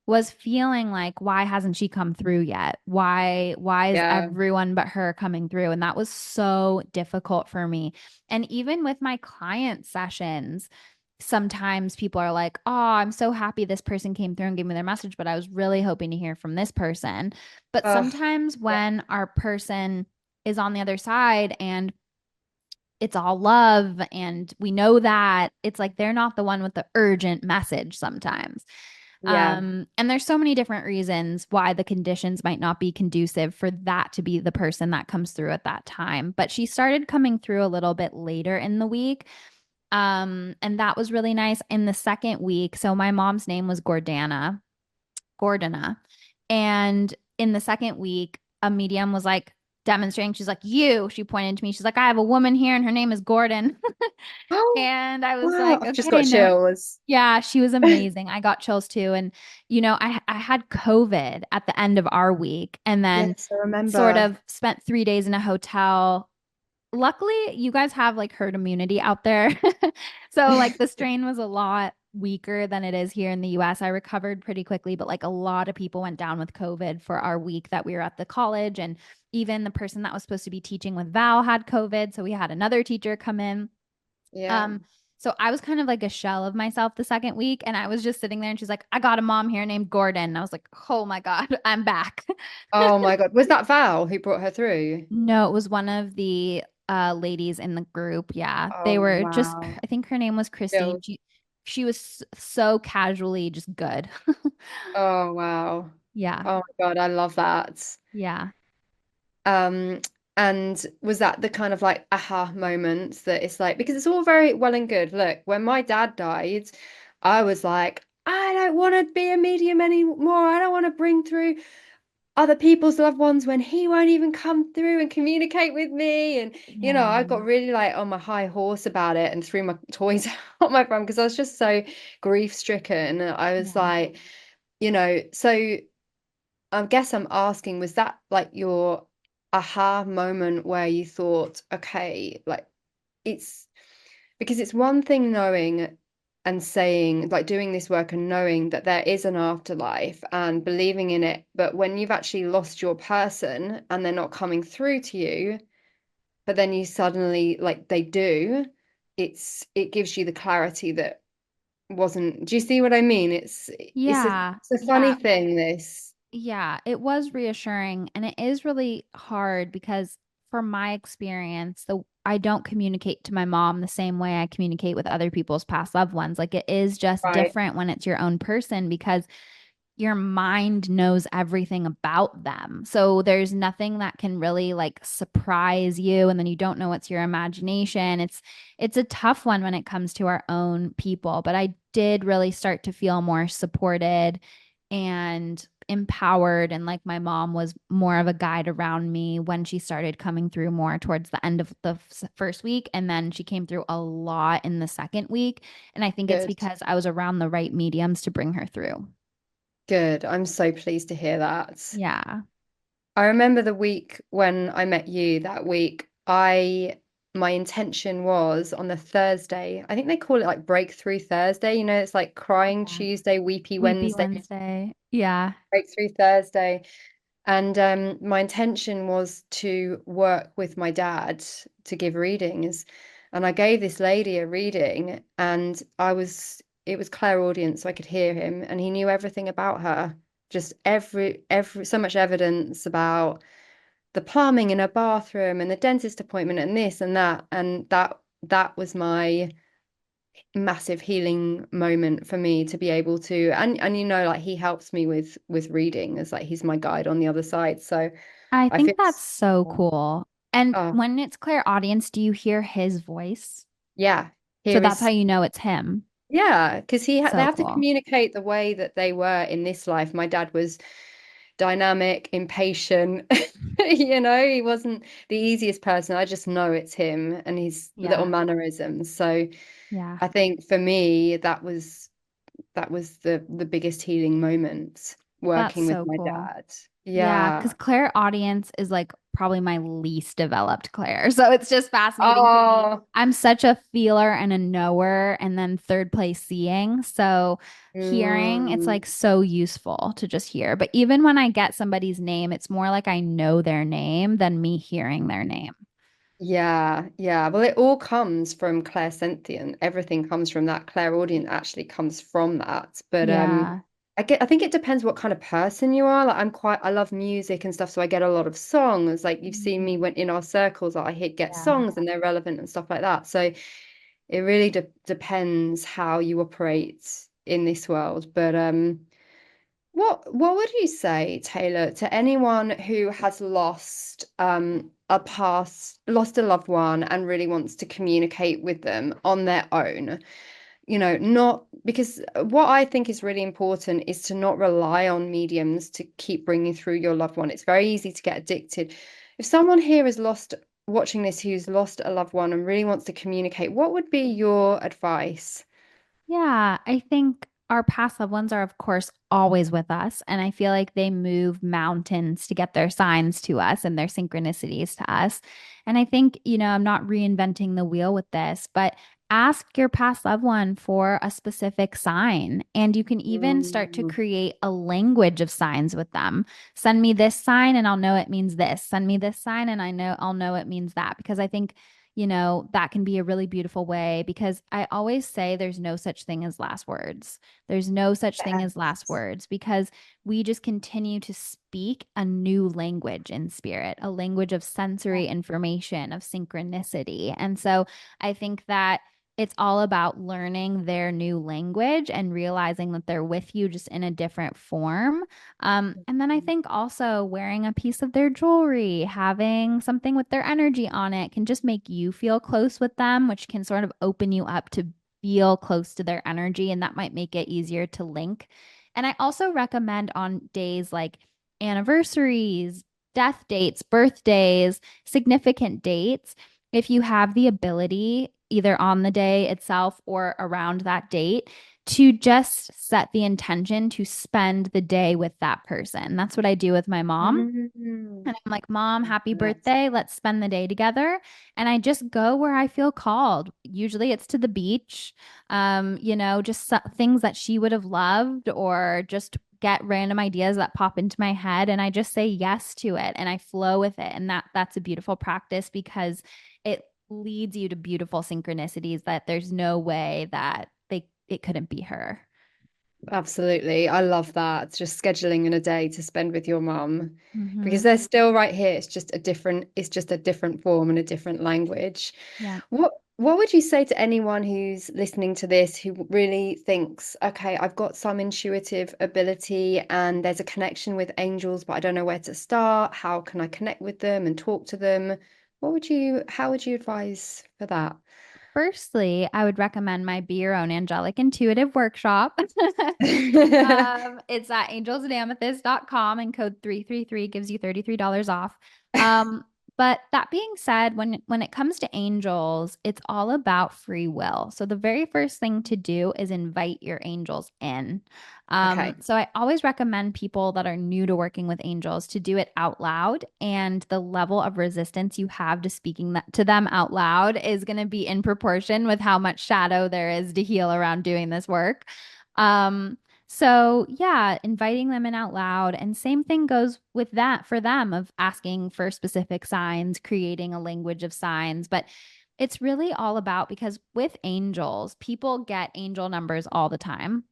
was feeling like, why hasn't she come through yet? Why is Yeah. everyone but her coming through? And that was so difficult for me. And even with my client sessions, sometimes people are like, oh, I'm so happy this person came through and gave me their message, but I was really hoping to hear from this person. But Oh, sometimes yeah. when our person is on the other side and it's all love and we know that, it's like they're not the one with the urgent message sometimes. Yeah. And there's so many different reasons why the conditions might not be conducive for that to be the person that comes through at that time. But she started coming through a little bit later in the week. And that was really nice. In the second week, so my mom's name was Gordana. And in the second week, a medium was like demonstrating. She's like, she pointed to me. She's like, I have a woman here and her name is Gordon. Oh, And I was wow. like, I've just okay, got no. chills. Yeah, she was amazing. I got chills too. And, I had COVID at the end of our week and then Yes, I sort remember. of spent 3 days in a hotel. Luckily, you guys have like herd immunity out there. So, like, the strain was a lot weaker than it is here in the US. I recovered pretty quickly, but like a lot of people went down with COVID for our week that we were at the college. And even the person that was supposed to be teaching with Val had COVID. So, we had another teacher come in. Yeah. Um, so I was kind of like a shell of myself the second week, and I was just sitting there, and she's like, "I got a mom here named Gordon." And I was like, "Oh my God, I'm back." Oh my God. Was that Val who brought her through? No, it was one of the ladies in the group. Yeah, they Oh, were just. wow. I think her name was Christine. Still. She was so casually just good. Oh, wow. Yeah, Oh my God, I love that. yeah. Um, and was that the kind of like aha moment that it's like, because it's all very well and good. Look, when my dad died, I was like, I don't want to be a medium anymore. I don't want to bring through other people's loved ones when he won't even come through and communicate with me. And, I Yeah, got really like on my high horse about it and threw my toys out my front because I was just so grief stricken. I was yeah. like, so I guess I'm asking, was that like your aha moment where you thought, okay, like it's because it's one thing knowing and saying, like doing this work and knowing that there is an afterlife and believing in it, but when you've actually lost your person and they're not coming through to you, but then you suddenly like they do, it gives you the clarity that wasn't. Do you see what I mean? Yeah, It's a funny yeah. thing, this. Yeah, it was reassuring and it is really hard because from my experience, I don't communicate to my mom the same way I communicate with other people's past loved ones. Like it is just Right. different when it's your own person because your mind knows everything about them. So there's nothing that can really like surprise you, and then you don't know what's your imagination. It's a tough one when it comes to our own people, but I did really start to feel more supported and empowered, and like my mom was more of a guide around me when she started coming through more towards the end of the first week, and then she came through a lot in the second week, and I think it's Good. because I was around the right mediums to bring her through. Good. I'm so pleased to hear that. Yeah. I remember the week when I met you that week, my intention was on the Thursday. I think they call it like Breakthrough Thursday. You know, it's like Crying Yeah. Tuesday, Weepy Weepy Wednesday, Wednesday. Yeah. Breakthrough Thursday. And my intention was to work with my dad to give readings. And I gave this lady a reading, and it was clairaudience, so I could hear him, and he knew everything about her. Just so much evidence about the plumbing in her bathroom and the dentist appointment and this and that. And that was my massive healing moment for me to be able to, and you know, like he helps me with reading as like he's my guide on the other side. So I I feel think that's so cool. And oh when it's clear audience, do you hear his voice? yeah, So here that's how is you know it's him. yeah, because they So have to cool. communicate the way that they were in this life. My dad was dynamic, impatient. You know, he wasn't the easiest person. I just know it's him and his little Yeah. mannerisms. So Yeah. I think for me, that was the biggest healing moment That's working with so my cool. dad. Yeah, Yeah. because Claire audience is like probably my least developed Claire. So it's just fascinating for me. Oh, I'm such a feeler and a knower, and then third place seeing. So hearing, it's mm, like so useful to just hear. But even when I get somebody's name, it's more like I know their name than me hearing their name. yeah, yeah. Well, it all comes from clairsentient. Everything comes from that. Clairaudient actually comes from that. But Yeah. I think it depends what kind of person you are. Like I love music and stuff, so I get a lot of songs. Like you've seen me Mhm. when in our circles, I hit get Yeah. songs and they're relevant and stuff like that. So it really depends how you operate in this world. But what would you say, Taylor, to anyone who has lost a loved one and really wants to communicate with them on their own? You know, not because what I think is really important is to not rely on mediums to keep bringing through your loved one. It's very easy to get addicted. If someone here is lost watching this who's lost a loved one and really wants to communicate, what would be your advice? Yeah, I think our past loved ones are, of course, always with us. And I feel like they move mountains to get their signs to us and their synchronicities to us. And I think, I'm not reinventing the wheel with this, but ask your past loved one for a specific sign. And you can even start to Mm, create a language of signs with them. Send me this sign and I'll know it means this. Send me this sign and I'll know it means that. Because I think that can be a really beautiful way, because I always say there's no such thing as last words. There's no such thing as last yes. words, because we just continue to speak a new language in spirit, a language of sensory information, of synchronicity. And so I think that it's all about learning their new language and realizing that they're with you just in a different form. And then I think also wearing a piece of their jewelry, having something with their energy on it can just make you feel close with them, which can sort of open you up to feel close to their energy. And that might make it easier to link. And I also recommend on days like anniversaries, death dates, birthdays, significant dates, if you have the ability, either on the day itself or around that date, to just set the intention to spend the day with that person. That's what I do with my mom. Mm, And I'm like, Mom, happy yes. birthday. Let's spend the day together. And I just go where I feel called. Usually it's to the beach, just things that she would have loved, or just get random ideas that pop into my head. And I just say yes to it and I flow with it. And that's a beautiful practice, because it leads you to beautiful synchronicities that there's no way that it couldn't be her. Absolutely. I love that. Just scheduling in a day to spend with your mum because Hmm. they're still right here. It's just a different form and a different language. Yeah. What would you say to anyone who's listening to this who really thinks, okay, I've got some intuitive ability and there's a connection with angels, but I don't know where to start. How can I connect with them and talk to them? How would you advise for that? Firstly, I would recommend my Be Your Own Angelic Intuitive workshop. It's at angelsandamethyst.com and code 333 gives you $33 off. Um, but that being said, when it comes to angels, it's all about free will. So the very first thing to do is invite your angels in. Okay. So I always recommend people that are new to working with angels to do it out loud, and the level of resistance you have to speaking that to them out loud is going to be in proportion with how much shadow there is to heal around doing this work. Um, so yeah, inviting them in out loud. And same thing goes with that for them of asking for specific signs, creating a language of signs. But it's really all about because with angels, people get angel numbers all the time.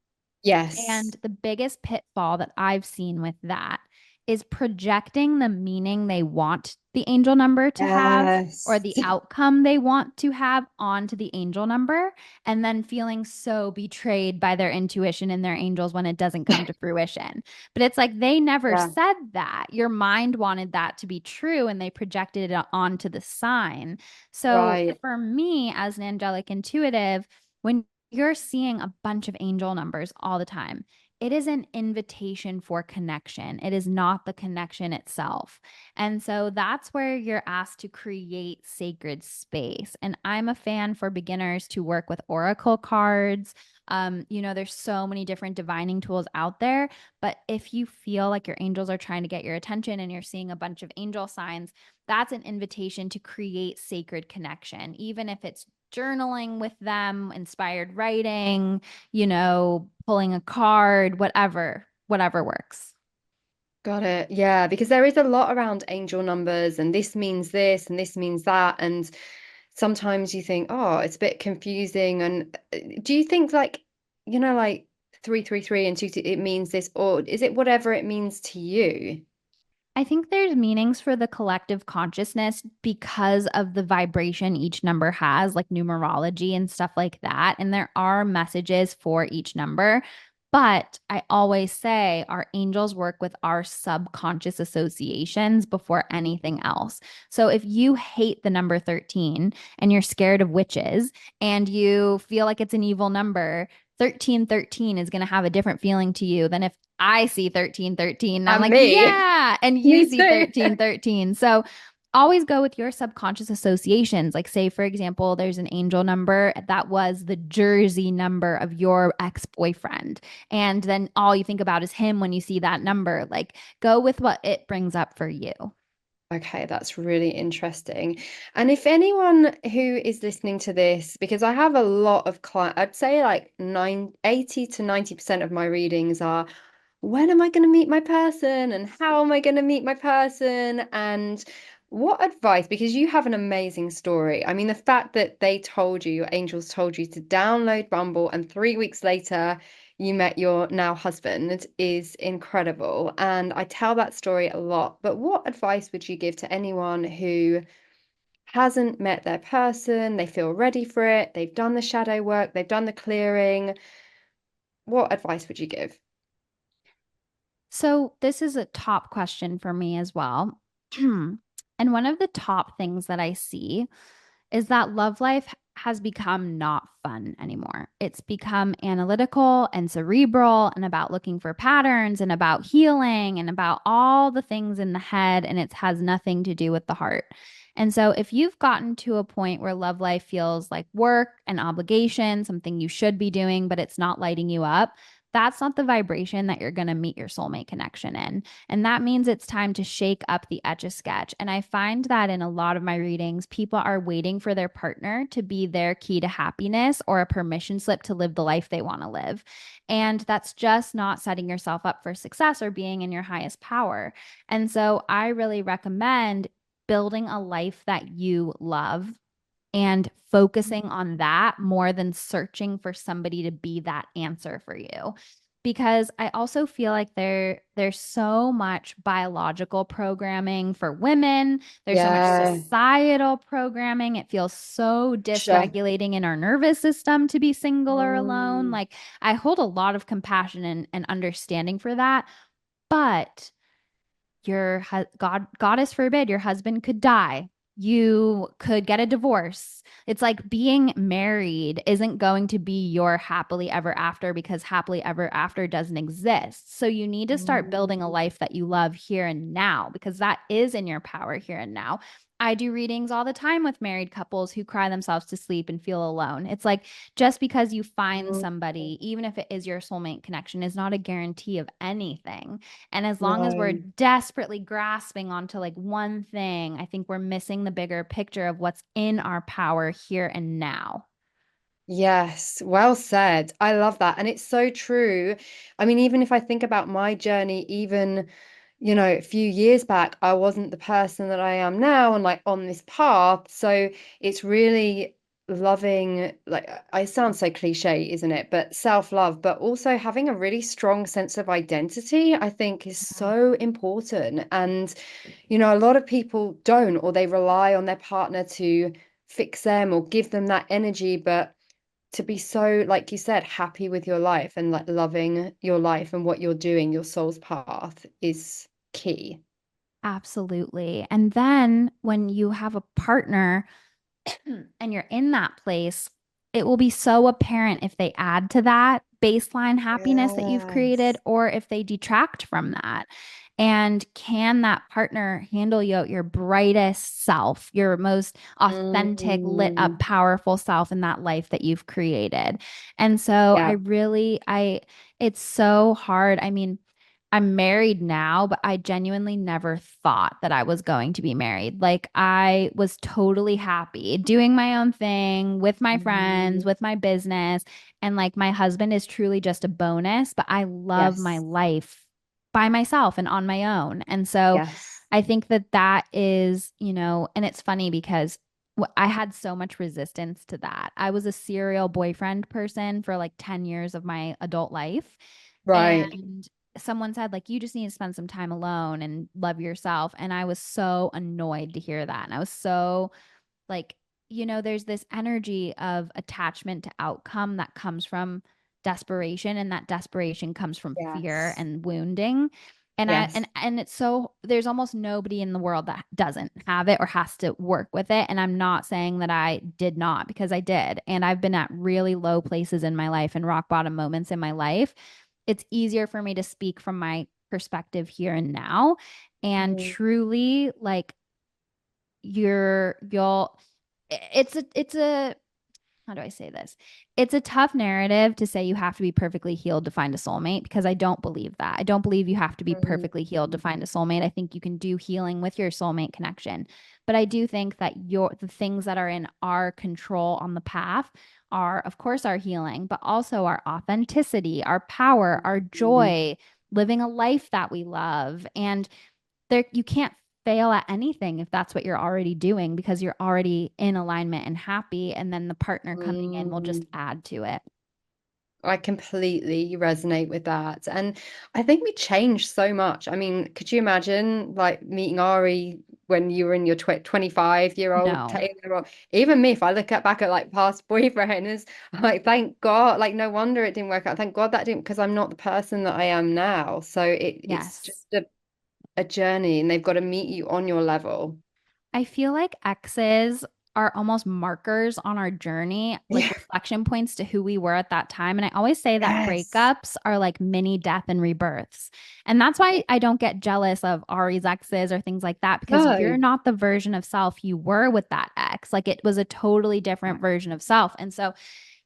Yes. And the biggest pitfall that I've seen with that is projecting the meaning they want the angel number to have or Yes. the outcome they want to have onto the angel number, and then feeling so betrayed by their intuition and their angels when it doesn't come to fruition. But it's like they never Yeah. said that. Your mind wanted that to be true and they projected it onto the sign. So Right. for me, as an angelic intuitive, when you're seeing a bunch of angel numbers all the time, it is an invitation for connection. It is not the connection itself. And so that's where you're asked to create sacred space. And I'm a fan for beginners to work with oracle cards. There's so many different divining tools out there. But if you feel like your angels are trying to get your attention and you're seeing a bunch of angel signs, that's an invitation to create sacred connection, even if it's journaling with them, inspired writing, pulling a card, whatever works. Got it. Yeah, because there is a lot around angel numbers, and this means this and this means that. And sometimes you think, oh, it's a bit confusing. And do you think like 333 and 2, it means this, or is it whatever it means to you? I think there's meanings for the collective consciousness because of the vibration each number has, like numerology and stuff like that. And there are messages for each number. But I always say our angels work with our subconscious associations before anything else. So if you hate the number 13 and you're scared of witches and you feel like it's an evil number, 1313 is going to have a different feeling to you than if I see 1313 and I'm And like, me. yeah, and you Me see too. 1313. So always go with your subconscious associations. Like, say, for example, there's an angel number that was the jersey number of your ex-boyfriend. And then all you think about is him when you see that number. Like, go with what it brings up for you. Okay, that's really interesting. And if anyone who is listening to this, because I have a lot of clients, I'd say like 80 to 90% of my readings are, when am I going to meet my person? And how am I going to meet my person? And what advice? Because you have an amazing story. I mean, the fact that they told you, your angels told you to download Bumble, and 3 weeks later, you met your now husband is incredible. And I tell that story a lot. But what advice would you give to anyone who hasn't met their person? They feel ready for it. They've done the shadow work, they've done the clearing. What advice would you give? So, this is a top question for me as well. And one of the top things that I see is that love life has become not fun anymore. It's become analytical and cerebral and about looking for patterns and about healing and about all the things in the head, and it has nothing to do with the heart. And so, if you've gotten to a point where love life feels like work and obligation, something you should be doing, but it's not lighting you up, that's not the vibration that you're going to meet your soulmate connection in. And that means it's time to shake up the etch a sketch. And I find that in a lot of my readings, people are waiting for their partner to be their key to happiness or a permission slip to live the life they want to live. And that's just not setting yourself up for success or being in your highest power. And so I really recommend building a life that you love and focusing on that more than searching for somebody to be that answer for you. because I also feel like there's so much biological programming for women. There's so much Yeah, societal programming. It feels so sure. dysregulating in our nervous system to be single or alone. Mm, Like I hold a lot of compassion and understanding for that. But goddess forbid, your husband could die. You could get a divorce. It's like being married isn't going to be your happily ever after because happily ever after doesn't exist. So you need to start building a mm, life that you love here and now because that is in your power here and now. I do readings all the time with married couples who cry themselves to sleep and feel alone. It's like just because you find mm. somebody, even if it is your soulmate connection, is not a guarantee of anything. And as long as we're No. desperately grasping onto like one thing, I think we're missing the bigger picture of what's in our power here and now. Yes, well said. I love that. And it's so true. I mean, even if I think about my journey, even, a few years back, I wasn't the person that I am now and like on this path. So it's really loving, like, I sound so cliche, isn't it? But self-love, but also having a really strong sense of identity, I think is Yeah. so important. And, a lot of people don't, or they rely on their partner to fix them or give them that energy. But to be so, like you said, happy with your life and like loving your life and what you're doing, your soul's path is key. Absolutely. And then when you have a partner and you're in that place, it will be so apparent if they add to that baseline happiness that you've created Yes. or if they detract from that. And can that partner handle you at your brightest self, your most authentic, lit up, Mm, powerful self in that life that you've created? And so yeah. it's so hard. I mean, I'm married now, but I genuinely never thought that I was going to be married. Like I was totally happy doing my own thing with my friends, Mm, with my business. And like my husband is truly just a bonus, but I love my yes. life by myself and on my own. And so Yes. I think that that is, and it's funny because I had so much resistance to that. I was a serial boyfriend person for like 10 years of my adult life. Right. And someone said, like, you just need to spend some time alone and love yourself. And I was so annoyed to hear that. And I was so like, there's this energy of attachment to outcome that comes from desperation, and that desperation comes from fear Yes. and wounding. And I Yes. and it's so there's almost nobody in the world that doesn't have it or has to work with it. And I'm not saying that I did not, because I did. And I've been at really low places in my life and rock bottom moments in my life. It's easier for me to speak from my perspective here and now. And Mm, truly, like, you'll it's a how do I say this? It's a tough narrative to say you have to be perfectly healed to find a soulmate, because I don't believe that. I don't believe you have to be mm, perfectly healed to find a soulmate. I think you can do healing with your soulmate connection. But I do think that the things that are in our control on the path are, of course, our healing, but also our authenticity, our power, our mm. joy, living a life that we love. And there you can't fail at anything if that's what you're already doing, because you're already in alignment and happy, and then the partner coming in will just Mm. add to it. I completely resonate with that. And I think we changed so much. I mean, could you imagine like meeting Ari when you were in your 25-year-old No. Taylor? Or even me, if I look back at like past boyfriends, I'm like, thank God, like no wonder it didn't work out. Thank God that didn't, because I'm not the person that I am now. So it's just Yes. a journey, and they've got to meet you on your level. I feel like exes are almost markers on our journey, like Yeah. reflection points to who we were at that time. And I always say that Yes. breakups are like mini death and rebirths. And that's why I don't get jealous of Ari's exes or things like that, because you're No. not the version of self you were with that ex. Like it was a totally different version of self. And so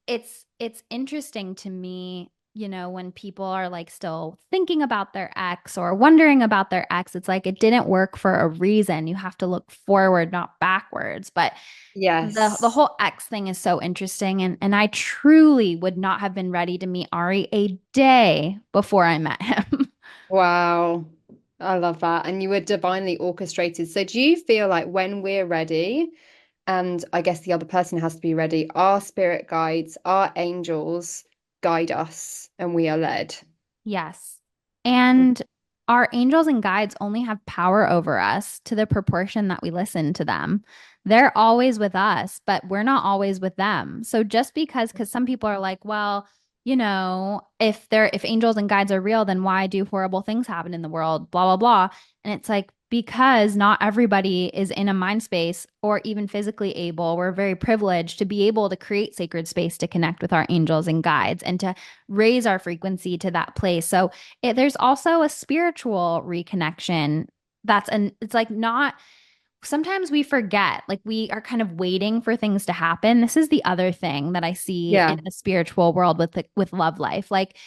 it's interesting to me, when people are like still thinking about their ex or wondering about their ex. It's like it didn't work for a reason. You have to look forward, not backwards. But the Yes. whole ex thing is so interesting, and I truly would not have been ready to meet Ari a day before I met him. Wow. I love that. And you were divinely orchestrated. So do you feel like when we're ready, and I guess the other person has to be ready, our spirit guides, our angels guide us and we are led? Yes. And our angels and guides only have power over us to the proportion that we listen to them. They're always with us, but we're not always with them. So just because some people are like, well, if angels and guides are real, then why do horrible things happen in the world? Blah, blah, blah. And it's like, because not everybody is in a mind space or even physically able. We're very privileged to be able to create sacred space to connect with our angels and guides and to raise our frequency to that place. So there's also a spiritual reconnection. It's like not, sometimes we forget, like we are kind of waiting for things to happen. This is the other thing that I see Yeah, in the spiritual world with love life. Like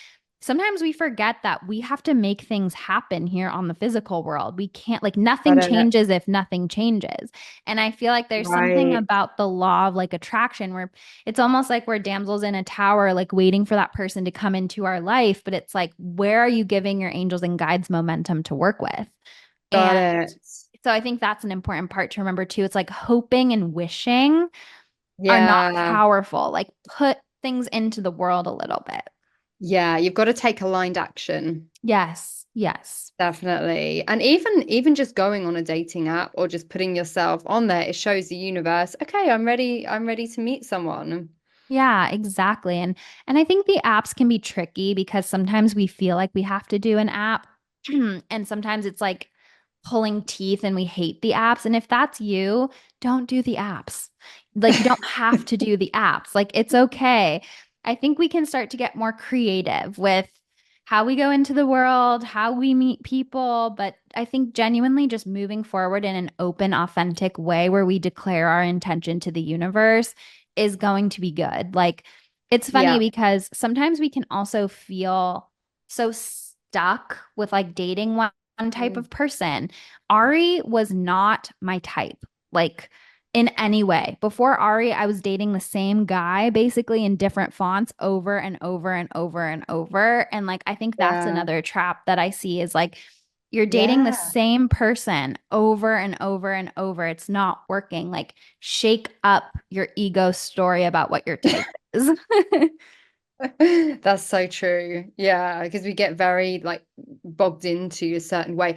sometimes we forget that we have to make things happen here on the physical world. We can't, like, got nothing it. changes if nothing changes. And I feel like there's something Right. about the law of like attraction where it's almost like we're damsels in a tower, like waiting for that person to come into our life. But it's like, where are you giving your angels and guides momentum to work with? Got And it. so I think that's an important part to remember too. It's like hoping and wishing are not Yeah. powerful. Like put things into the world a little bit. Yeah, you've got to take aligned action. Yes. Yes. Definitely. And even just going on a dating app or just putting yourself on there, it shows the universe, okay, I'm ready to meet someone. Yeah, exactly. And I think the apps can be tricky because sometimes we feel like we have to do an app and sometimes it's like pulling teeth and we hate the apps. And if that's you, don't do the apps. Like you don't have to do the apps. Like it's okay. I think we can start to get more creative with how we go into the world, how we meet people, but I think genuinely just moving forward in an open, authentic way where we declare our intention to the universe is going to be good. Like it's funny Yeah. because sometimes we can also feel so stuck with like dating one type Mm. of person. Ari was not my type, like in any way. Before Ari, I was dating the same guy basically in different fonts over and over and over and over. And like, I think that's Yeah. another trap that I see is like, you're dating the Yeah. same person over and over and over. It's not working. Like, shake up your ego story about what your type is. That's so true. Yeah, because we get very like bogged into a certain way.